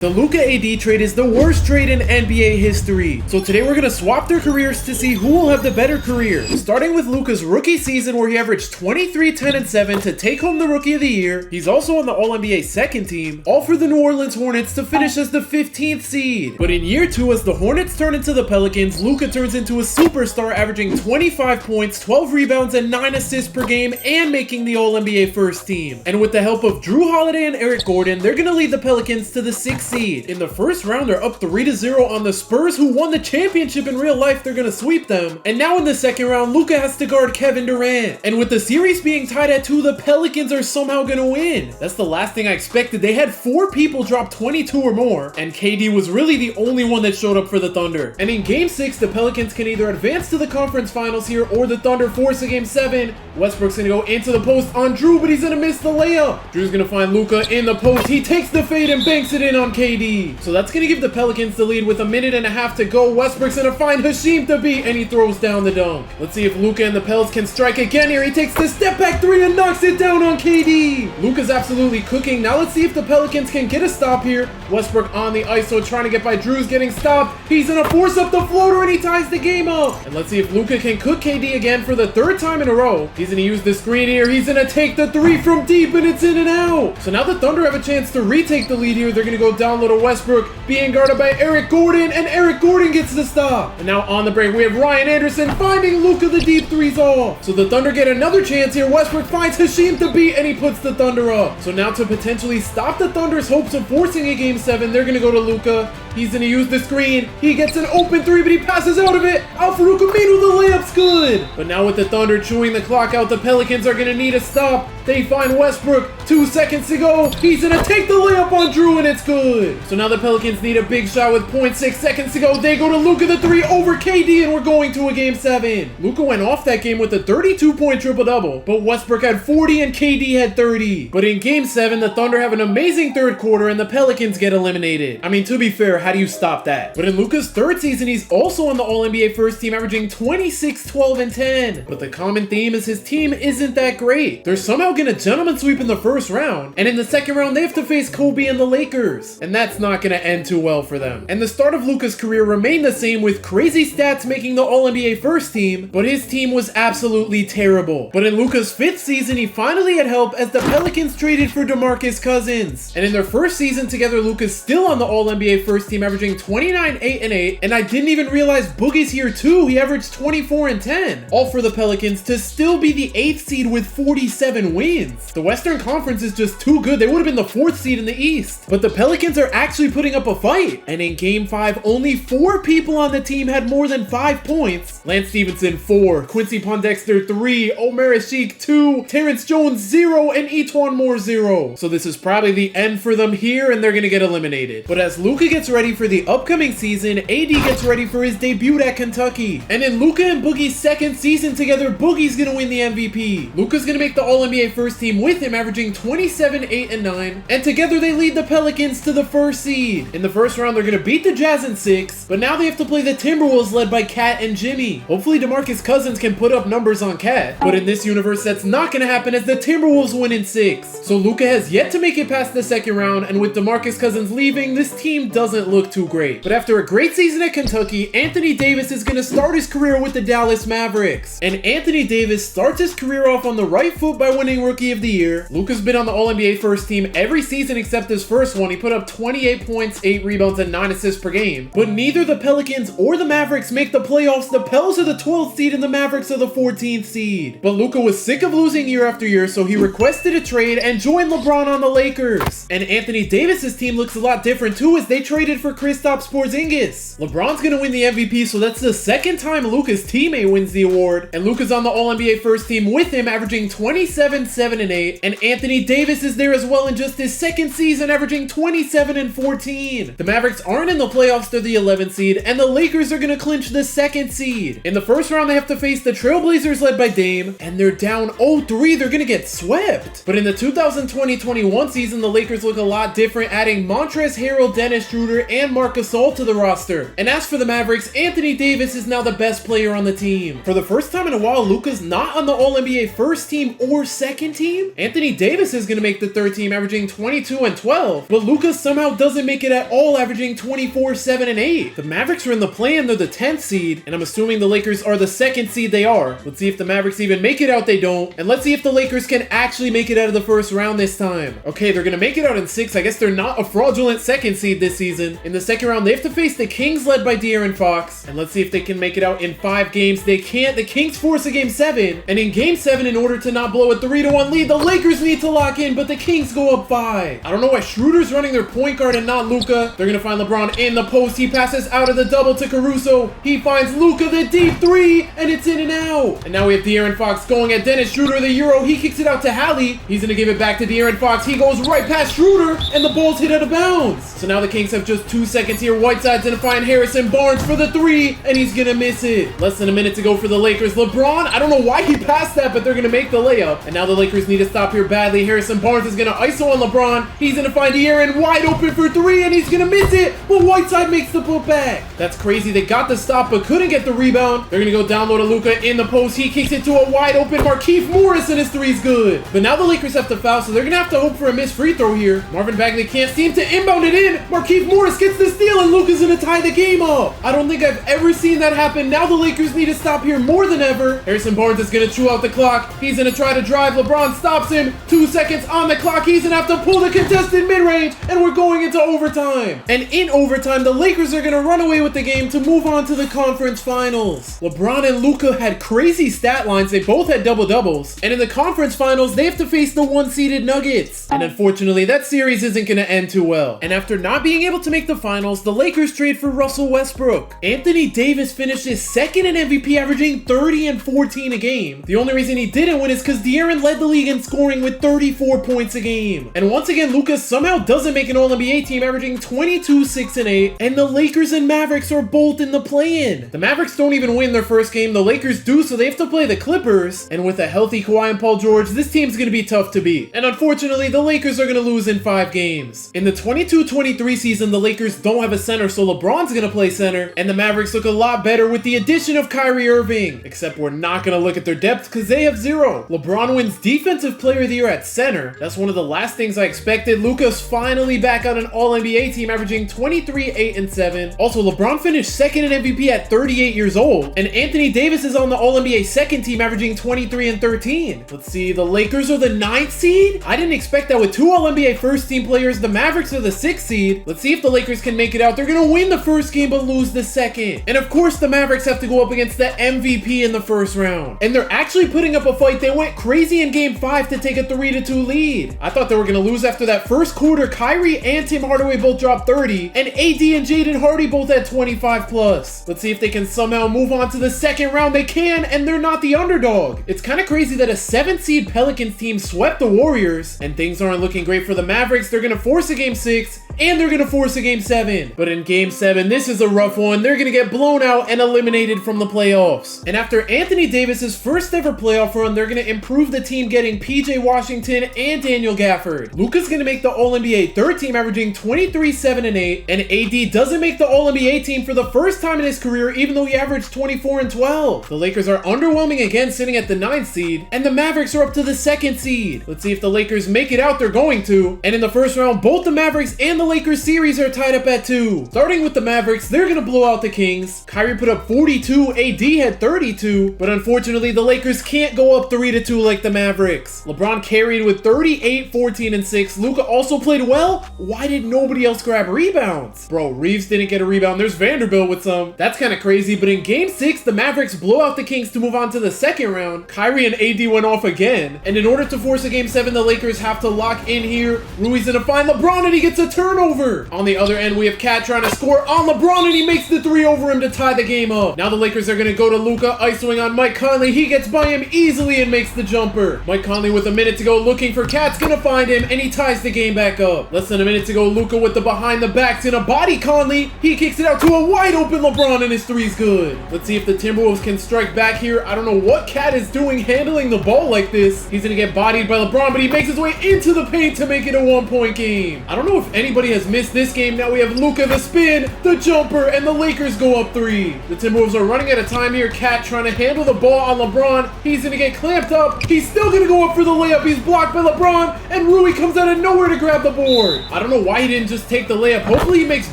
The Luka AD trade is the worst trade in NBA history. So today we're going to swap their careers to see who will have the better career. Starting with Luka's rookie season where he averaged 23, 10, and 7 to take home the Rookie of the Year. He's also on the All-NBA second team, all for the New Orleans Hornets to finish as the 15th seed. But in year 2, as the Hornets turn into the Pelicans, Luka turns into a superstar, averaging 25 points, 12 rebounds, and 9 assists per game, and making the All-NBA first team. And with the help of Drew Holiday and Eric Gordon, they're going to lead the Pelicans to the 6th seed. In the first round, they're up 3-0 on the Spurs, who won the championship in real life. They're gonna sweep them. And now in the second round, Luka has to guard Kevin Durant. And with the series being tied at 2, the Pelicans are somehow gonna win. That's the last thing I expected. They had 4 people drop 22 or more, and KD was really the only one that showed up for the Thunder. And in Game 6, the Pelicans can either advance to the conference finals here, or the Thunder force a Game 7. Westbrook's gonna go into the post on Drew, but he's gonna miss the layup. Drew's gonna find Luka in the post. He takes the fade and banks it in on KD. So that's going to give the Pelicans the lead with 1.5 minutes to go. Westbrook's going to find Hasheem to beat, and he throws down the dunk. Let's see if Luka and the Pels can strike again here. He takes the step back 3 and knocks it down on KD. Luka's absolutely cooking. Now let's see if the Pelicans can get a stop here. Westbrook on the ISO trying to get by Drew's getting stopped. He's going to force up the floater, and he ties the game up. And let's see if Luka can cook KD again for the 3rd time in a row. He's going to use the screen here. He's going to take the 3 from deep, and it's in and out. So now the Thunder have a chance to retake the lead here. They're going to go down low to Westbrook, being guarded by Eric Gordon, and Eric Gordon gets the stop. And now on the break, we have Ryan Anderson finding Luka the deep 3's off. So the Thunder get another chance here. Westbrook finds Hasheem to beat, and he puts the Thunder up. So now to potentially stop the Thunder's hopes of forcing a Game 7, they're going to go to Luka. He's going to use the screen. He gets an open 3, but he passes out of it. Out for Luka. The layup's good. But now with the Thunder chewing the clock out, the Pelicans are going to need a stop. They find Westbrook. 2 seconds to go. He's going to take the layup on Drew, and it's good. So now the Pelicans need a big shot with 0.6 seconds to go. They go to Luka the 3 over KD, and we're going to a Game 7. Luka went off that game with a 32-point triple-double, but Westbrook had 40 and KD had 30. But in Game 7, the Thunder have an amazing 3rd quarter, and the Pelicans get eliminated. I mean, to be fair, how do you stop that? But in Luka's 3rd season, he's also on the All-NBA first team, averaging 26, 12, and 10. But the common theme is his team isn't that great. They're somehow gonna gentleman sweep in the first round, and in the second round, they have to face Kobe and the Lakers. And that's not gonna end too well for them. And the start of Luka's career remained the same, with crazy stats making the All-NBA first team, but his team was absolutely terrible. But in Luka's 5th season, he finally had help as the Pelicans traded for DeMarcus Cousins. And in their first season together, Luka's still on the All-NBA first team, averaging 29, 8, and 8. And I didn't even realize Boogie's here too. He averaged 24 and 10. All for the Pelicans to still be the 8th seed with 47 wins. The Western Conference is just too good. They would have been the 4th seed in the East. But the Pelicans are actually putting up a fight. And in Game 5, only 4 people on the team had more than 5 points. Lance Stevenson 4, Quincy Pondexter 3, Omer Ashik 2, Terrence Jones 0, and Etuan Moore 0. So this is probably the end for them here, and they're gonna get eliminated. But as Luka gets ready for the upcoming season, AD gets ready for his debut at Kentucky. And in Luka and Boogie's 2nd season together, Boogie's gonna win the MVP. Luka's gonna make the All-NBA first team with him, averaging 27, 8, and 9. And together they lead the Pelicans to the 1st seed. In the first round, they're gonna beat the Jazz in 6, but now they have to play the Timberwolves led by Cat and Jimmy. Hopefully DeMarcus Cousins can put up numbers on Cat, but in this universe, that's not gonna happen as the Timberwolves win in 6. So Luka has yet to make it past the 2nd round, and with DeMarcus Cousins leaving, this team doesn't look too great. But after a great season at Kentucky, Anthony Davis is gonna start his career with the Dallas Mavericks. And Anthony Davis starts his career off on the right foot by winning Rookie of the Year. Luka's been on the All-NBA first team every season except his first one. He put up 28 points, 8 rebounds, and 9 assists per game. But neither the Pelicans or the Mavericks make the playoffs. The Pels are the 12th seed and the Mavericks are the 14th seed. But Luka was sick of losing year after year, so he requested a trade and joined LeBron on the Lakers. And Anthony Davis's team looks a lot different too, as they traded for Kristaps Porzingis. LeBron's gonna win the MVP, so that's the 2nd time Luka's teammate wins the award. And Luka's on the All-NBA first team with him, averaging 27, 7, and 8. And Anthony Davis is there as well in just his 2nd season, averaging 27 and 14. The Mavericks aren't in the playoffs, they're the 11th seed, and the Lakers are gonna clinch the 2nd seed. In the first round, they have to face the Trailblazers led by Dame, and they're down 0-3. They're gonna get swept. But in the 2020-21 season, the Lakers look a lot different, adding Montrezl Harrell, Dennis Schroeder, and Marc Gasol to the roster. And as for the Mavericks, Anthony Davis is now the best player on the team. For the first time in a while, Luka's not on the All-NBA first team or second team. Anthony Davis is going to make the third team, averaging 22 and 12, but Luka somehow doesn't make it at all, averaging 24, 7, and 8. The Mavericks are in the play-in, they're the 10th seed, and I'm assuming the Lakers are the second seed. They are. Let's see if the Mavericks even make it out. They don't. And let's see if the Lakers can actually make it out of the first round this time. Okay, they're going to make it out in 6. I guess they're not a fraudulent second seed this season. In the second round, they have to face the Kings led by De'Aaron Fox, and let's see if they can make it out in 5 games. They can't. The Kings force a game 7, and in game 7, in order to not blow a 3-1 lead, the Lakers need to lock in, but the Kings go up 5. I don't know why Schroeder's running their point guard and not Luka. They're going to find LeBron in the post. He passes out of the double to Caruso. He finds Luka the deep 3, and it's in and out. And now we have De'Aaron Fox going at Dennis Schroeder, the Euro. He kicks it out to Hallie. He's going to give it back to De'Aaron Fox. He goes right past Schroeder, and the ball's hit out of bounds. So now the Kings have just 2 seconds here. Whiteside's going to find Harrison Barnes for the 3, and he's going to miss it. Less than a minute to go for the Lakers. LeBron, I don't know why he passed that, but they're going to make the layup. And now the Lakers need to stop here badly. Harrison Barnes is going to ISO on LeBron. He's going to find De'Aaron wide open for 3, and he's going to miss it, but Whiteside makes the putback. That's crazy. They got the stop, but couldn't get the rebound. They're going to go down low to Luka in the post. He kicks it to a wide open Markieff Morris, and his 3's good. But now the Lakers have to foul, so they're going to have to hope for a missed free throw here. Marvin Bagley can't seem to inbound it in. Markieff Morris gets the steal, and Luka's going to tie the game up. I don't think I've ever seen that happen. Now the Lakers need to stop here more than ever. Harrison Barnes is going to chew out the clock. He's going to try to drive. LeBron stops him. 2 seconds on the clock. He's going to have to pull the contested mid-range, and we're going into overtime. And in overtime, the Lakers are going to run away with the game to move on to the conference finals. LeBron and Luka had crazy stat lines. They both had double-doubles. And in the conference finals, they have to face the 1-seeded Nuggets. And unfortunately, that series isn't going to end too well. And after not being able to make the finals, the Lakers trade for Russell Westbrook. Anthony Davis finishes second in MVP, averaging 30 and 14 a game. The only reason he didn't win is because De'Aaron led the league in scoring with 34 points a game. And once again, Luka somehow doesn't make an All-NBA team, averaging 22, 6, and 8. And the Lakers and Mavericks are both in the play-in. The Mavericks don't even win their first game. The Lakers do, so they have to play the Clippers. And with a healthy Kawhi and Paul George, this team's going to be tough to beat. And unfortunately, the Lakers are going to lose in 5 games. In the 22-23 season, the Lakers don't have a center, so LeBron's going to play center. And the Mavericks look a lot better with the addition of Kyrie Irving. Except we're not going to look at their depth because they have 0. LeBron wins Defensive Player of the Year at center. That's one of the last things I expected. Luka's finally back on an All-NBA team, averaging 23, 8, and 7. Also, LeBron finished second in MVP at 38 years old. And Anthony Davis is on the All-NBA second team, averaging 23 and 13. Let's see, the Lakers are the 9th seed? I didn't expect that with 2 All-NBA first team players. The Mavericks are the 6th seed. Let's see if the Lakers can make it out. They're going to win the first game but lose the second. And of course, the Mavericks have to go up against the MVP in the first round. And they're actually putting up a fight. They went crazy in game 5 to take a 3-2 lead. I thought they were going to lose after that first quarter. Kyrie and Tim Hardaway both dropped 30, and AD and Jaden Hardy both had 25 plus. Let's see if they can somehow move on to the second round. They can, and they're not the underdog. It's kind of crazy that a 7th seed Pelicans team swept the Warriors, and things aren't looking great for the Mavericks. They're going to force a game 6, and they're going to force a game 7. But in game 7, this is a rough one. They're going to get blown out and eliminated from the playoffs. And after Anthony Davis's first ever playoff run, they're going to improve the team, getting PJ Washington and Daniel Gafford. Luka's going to make the All-NBA third team, averaging 23, 7, and 8. And AD doesn't make the All-NBA team for the first time in his career, even though he averaged 24 and 12. The Lakers are underwhelming again, sitting at the 9th seed. And the Mavericks are up to the 2nd seed. Let's see if the Lakers make it out. They're going to. And in the first round, both the Mavericks and the Lakers series are tied up at 2. Starting with the Mavericks, they're going to blow out the Kings. Kyrie put up 42. AD had 32. But unfortunately, the Lakers can't go up 3-2 like the Mavericks. LeBron carried with 38, 14, and 6. Luka also played well. Why did nobody else grab rebounds? Bro, Reeves didn't get a rebound. There's Vanderbilt with some. That's kind of crazy. But in game 6, the Mavericks blow out the Kings to move on to the second round. Kyrie and AD went off again. And in order to force a game 7, the Lakers have to lock in here. Rui's gonna find LeBron, and he gets a turnover. On the other end, we have Cat trying to score on LeBron, and he makes the 3 over him to tie the game up. Now the Lakers are gonna go to Luka, isoing on Mike Conley. He gets by him easily and makes the jumper. Mike Conley with a minute to go, looking for Cat's gonna find him, and he ties the game back up. Less than a minute to go, Luka with the behind the back's gonna body Conley. He kicks it out to a wide open LeBron, and his 3's good. Let's see if the Timberwolves can strike back here. I don't know what Cat is doing handling the ball like this. He's gonna get bodied by LeBron, but he makes his way into the paint to make it a 1-point game. I don't know if anybody has missed this game. now we have Luka, the spin, the jumper, and the Lakers go up 3. The Timberwolves are running out of time here. Cat trying to handle the ball on LeBron. He's going to get clamped up. He's still going to go up for the layup. He's blocked by LeBron, and Rui comes out of nowhere to grab the board. I don't know why he didn't just take the layup. Hopefully he makes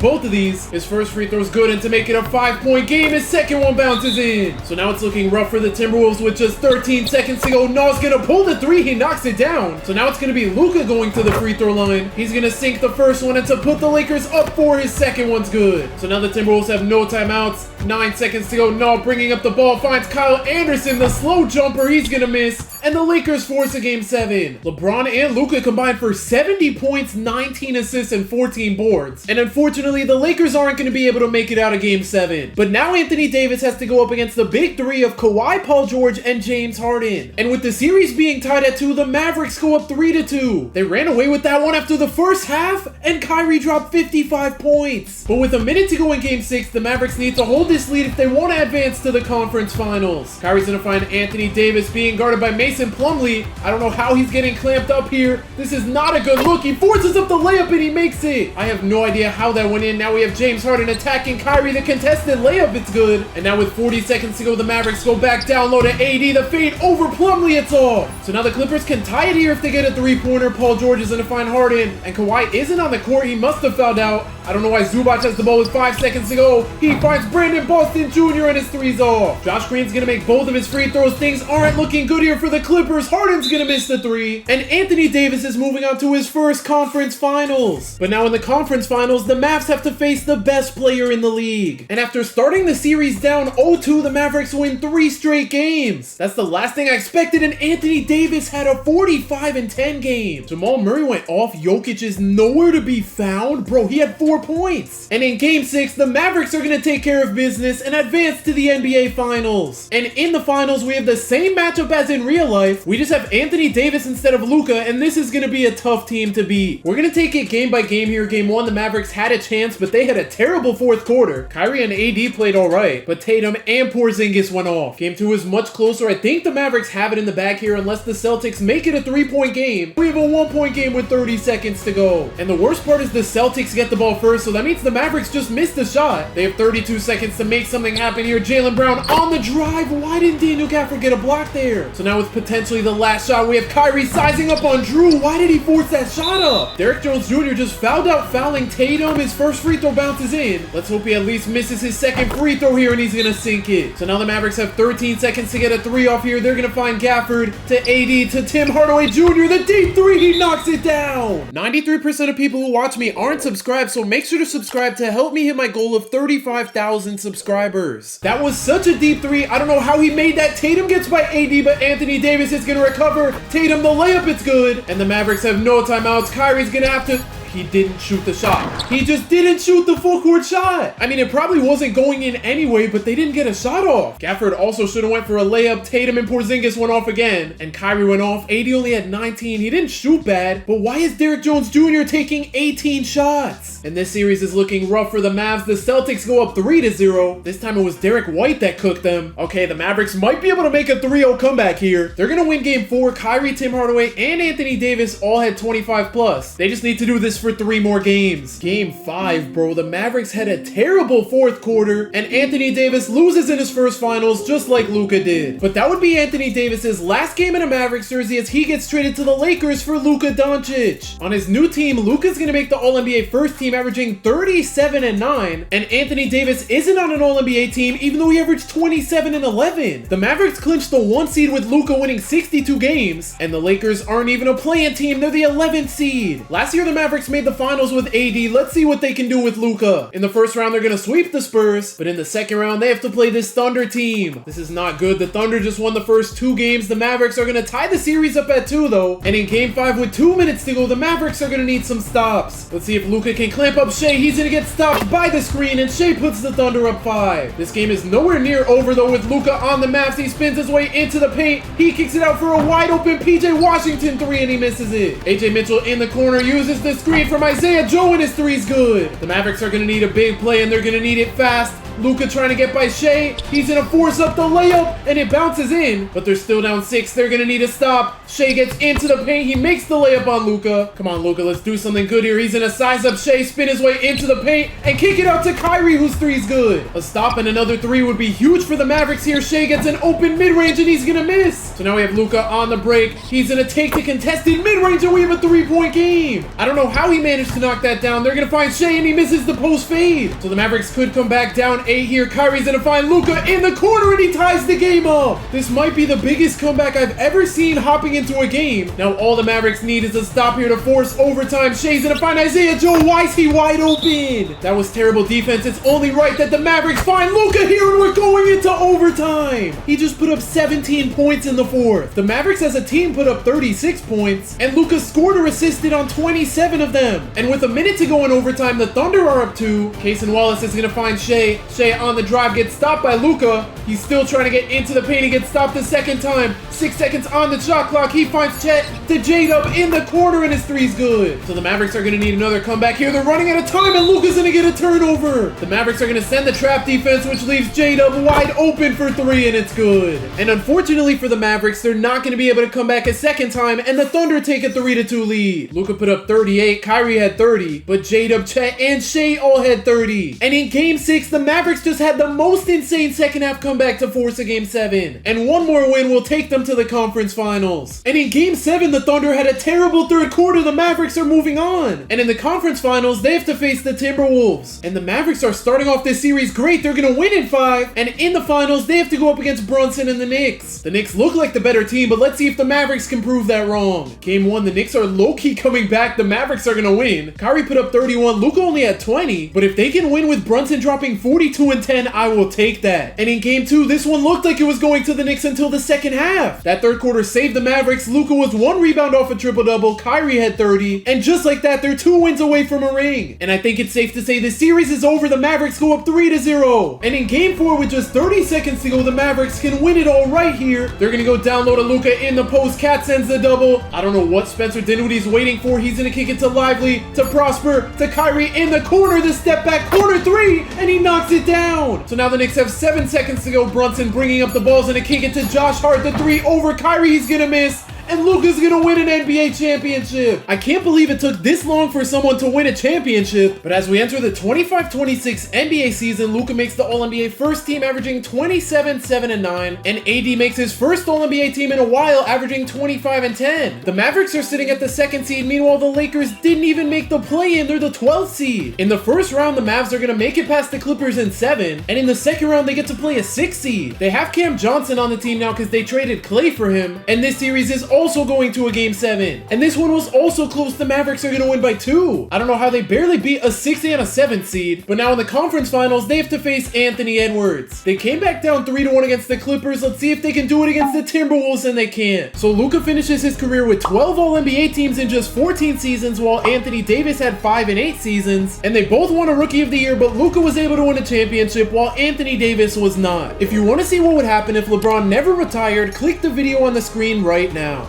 both of these. His first free throw is good, and to make it a 5-point game, his second one bounces in. So now it's looking rough for the Timberwolves with just 13 seconds to go. Nas going to pull the 3. He knocks it down. So now it's going to be Luka going to the free throw line. He's going to sink the first one, and to put the Lakers up 4, his second one's good. So now the Timberwolves have no timeouts. 9 seconds to go. Nas bringing up the ball, finds Kyle Anderson, the slow jumper. He's going to miss, and the Lakers force a game 7. LeBron and Luka combined for 70 points, 19 assists, and 14 boards. And unfortunately, the Lakers aren't going to be able to make it out of game 7. But now Anthony Davis has to go up against the big 3 of Kawhi, Paul George, and James Harden. And with the series being tied at 2, the Mavericks go up 3-2. They ran away with that one after the first half, and Kyrie dropped 55 points. But with a minute to go in game 6, the Mavericks need to hold this lead if they want to advance to the conference finals. Kyrie's going to find Anthony Davis being guarded by Mason Plumlee. I don't know how he's getting clamped up here. This is not a good look. He forces up the layup and he makes it. I have no idea how that went in. Now we have James Harden attacking Kyrie. The contested layup, it's good. And now with 40 seconds to go, the Mavericks go back down low to AD. The fade over Plumlee, it's off. So now the Clippers can tie it here if they get a 3-pointer. Paul George is going to find Harden, and Kawhi isn't on the court. He must have fouled out. I don't know why Zubac has the ball with 5 seconds to go. He finds Brandon Boston Jr. and his 3's off. Josh Green's going to make both of his free throws. Things aren't looking good here for the Clippers. Harden's going to miss the 3. And Anthony Davis is moving on to his first conference finals. But now in the conference finals, the Mavs have to face the best player in the league. And after starting the series down 0-2, the Mavericks win 3 straight games. That's the last thing I expected, and Anthony Davis had a 45-10 game. Jamal Murray went off. Jokic is nowhere to be found. Bro, he had 4 points. And in game 6, the Mavericks are going to take care of business and advance to the NBA Finals. And in the finals, we have the same matchup as in real life. We just have Anthony Davis instead of Luka, and this is going to be a tough team to beat. We're going to take it game by game here. Game 1, the Mavericks had a chance, but they had a terrible fourth quarter. Kyrie and AD played all right, but Tatum and Porzingis went off. Game 2 is much closer. I think the Mavericks have it in the bag here unless the Celtics make it a 3-point game. We have a 1-point game with 30 seconds to go. And the worst part is the Celtics get the ball first, so that means the Mavericks just missed the shot. They have 32 seconds to make something happen here. Jaylen Brown on the drive. Why didn't Daniel Gafford get a block there? So now with potentially the last shot, we have Kyrie sizing up on Drew. Why did he force that shot up? Derrick Jones Jr. just fouled out fouling Tatum. His first free throw bounces in. Let's hope he at least misses his second free throw here and he's gonna sink it. So now the Mavericks have 13 seconds to get a 3 off here. They're gonna find Gafford to AD to Tim Hardaway Jr. The deep 3, he knocks it down. 93% of people who watch me aren't subscribed, so make sure to subscribe to help me hit my goal of 35,000 subscribers. That was such a deep 3. I don't know how he made that. Tatum gets by AD, but Anthony Davis is gonna recover. Tatum, the layup, it's good. And the Mavericks have no timeouts. Kyrie's gonna have to... He didn't shoot the shot. He just didn't shoot the full court shot. I mean, it probably wasn't going in anyway, but they didn't get a shot off. Gafford also should have went for a layup. Tatum and Porzingis went off again, and Kyrie went off. AD only had 19. He didn't shoot bad, but why is Derrick Jones Jr. taking 18 shots? And this series is looking rough for the Mavs. The Celtics go up 3-0. This time it was Derek White that cooked them. Okay, the Mavericks might be able to make a 3-0 comeback here. They're gonna win game 4. Kyrie, Tim Hardaway, and Anthony Davis all had 25 plus. They just need to do this for 3 more games. Game 5, bro. The Mavericks had a terrible fourth quarter, and Anthony Davis loses in his first finals just like Luka did. But that would be Anthony Davis's last game in a Mavericks jersey as he gets traded to the Lakers for Luka Doncic. On his new team, Luka's gonna make the All-NBA first team averaging 37-9, and Anthony Davis isn't on an All-NBA team even though he averaged 27-11. The Mavericks clinched the 1 seed with Luka winning 62 games, and the Lakers aren't even a play-in team. They're the 11th seed. Last year, the Mavericks made the finals with AD. Let's see what they can do with Luka. In the first round, they're gonna sweep the Spurs, but in the second round, they have to play this Thunder team. This is not good. The Thunder just won the first 2 games. The Mavericks are gonna tie the series up at 2 though, and in game 5 with 2 minutes to go, the Mavericks are gonna need some stops. Let's see if Luka can clamp up Shea. He's gonna get stopped by the screen, and Shea puts the Thunder up 5. This game is nowhere near over though with Luka on the Mavs. He spins his way into the paint. He kicks it out for a wide open PJ Washington 3 and he misses it. AJ Mitchell in the corner uses the screen from Isaiah Joe and his 3's good. The Mavericks are gonna need a big play and they're gonna need it fast. Luka trying to get by Shea. He's gonna force up the layup and it bounces in, but they're still down 6. They're gonna need a stop. Shea gets into the paint. He makes the layup on Luka. Come on, Luka, let's do something good here. He's gonna size up Shea, spin his way into the paint, and kick it out to Kyrie, whose three's good. A stop and another three would be huge for the Mavericks here. Shea gets an open mid-range, and he's gonna miss. So now we have Luka on the break. He's gonna take the contested mid-range, and we have a three-point game. I don't know how he managed to knock that down. They're gonna find Shea, and he misses the post fade. So the Mavericks could come back down 8 here. Kyrie's gonna find Luka in the corner, and he ties the game up. This might be the biggest comeback I've ever seen hopping into a game. Now all the Mavericks need is a stop here to force overtime. Shea's gonna find Isaiah Joe. Why is he wide open? That was terrible defense. It's only right that the Mavericks find Luka here, and we're going into overtime. He just put up 17 points in the fourth. The Mavericks as a team put up 36 points, and Luka scored or assisted on 27 of them. And with a minute to go in overtime, the Thunder are up 2. Cason Wallace is gonna find Shea. Shea on the drive gets stopped by Luka. He's still trying to get into the paint. He gets stopped the second time. 6 seconds on the shot clock. He finds Chet to J-Dub in the corner, and his three's good. So the Mavericks are gonna need another comeback here. They're running out of time, and Luka's gonna get a turnover. The Mavericks are gonna send the trap defense, which leaves J-Dub wide open for 3, and it's good. And unfortunately for the Mavericks, they're not gonna be able to come back a second time, and the Thunder take a 3-2 lead. Luka put up 38, Kyrie had 30, but J-Dub, Chet, and Shea all had 30. And in Game 6, the Mavericks just had the most insane second half comeback to force a Game 7. And one more win will take them to the conference finals. And in Game 7, the Thunder had a terrible third quarter. The Mavericks are moving on. And in the conference finals, they have to face the Timberwolves. And the Mavericks are starting off this series great. They're gonna win in 5. And in the finals, they have to go up against Brunson and the Knicks. The Knicks look like the better team, but let's see if the Mavericks can prove that wrong. Game 1, the Knicks are low-key coming back. The Mavericks are gonna win. Kyrie put up 31. Luka only had 20. But if they can win with Brunson dropping 42 and 10, I will take that. And in Game 2, this one looked like it was going to the Knicks until the second half. That third quarter saved the Mavericks. Luka was 1 rebound off a triple-double. Kyrie had 30. And just like that, they're 2 wins away from a ring. And I think it's safe to say the series is over. The Mavericks go up 3-0. And in Game 4, with just 30 seconds to go, the Mavericks can win it all right here. They're going to go down low to Luka in the post. Cat sends the double. I don't know what Spencer Dinwiddie's waiting for. He's going to kick it to Lively, to Prosper, to Kyrie in the corner. The step back corner 3, and he knocks it down. So now the Knicks have 7 seconds to go. Brunson bringing up the balls, and a kick it to Josh Hart. The 3 over Kyrie. He's going to miss. And Luka's gonna win an NBA championship. I can't believe it took this long for someone to win a championship. But as we enter the 25-26 NBA season, Luka makes the All-NBA first team, averaging 27, 7, and 9. And AD makes his first All-NBA team in a while, averaging 25 and 10. The Mavericks are sitting at the 2nd seed. Meanwhile, the Lakers didn't even make the play-in. They're the 12th seed. In the first round, the Mavs are gonna make it past the Clippers in 7. And in the second round, they get to play a 6 seed. They have Cam Johnson on the team now because they traded Clay for him. And this series is also going to a Game 7. And this one was also close. The Mavericks are going to win by 2. I don't know how they barely beat a 6th and a 7th seed. But now in the conference finals, they have to face Anthony Edwards. They came back down 3-1 against the Clippers. Let's see if they can do it against the Timberwolves, and they can't. So Luka finishes his career with 12 All-NBA teams in just 14 seasons, while Anthony Davis had 5 and 8 seasons. And they both won a Rookie of the Year, but Luka was able to win a championship, while Anthony Davis was not. If you want to see what would happen if LeBron never retired, click the video on the screen right now.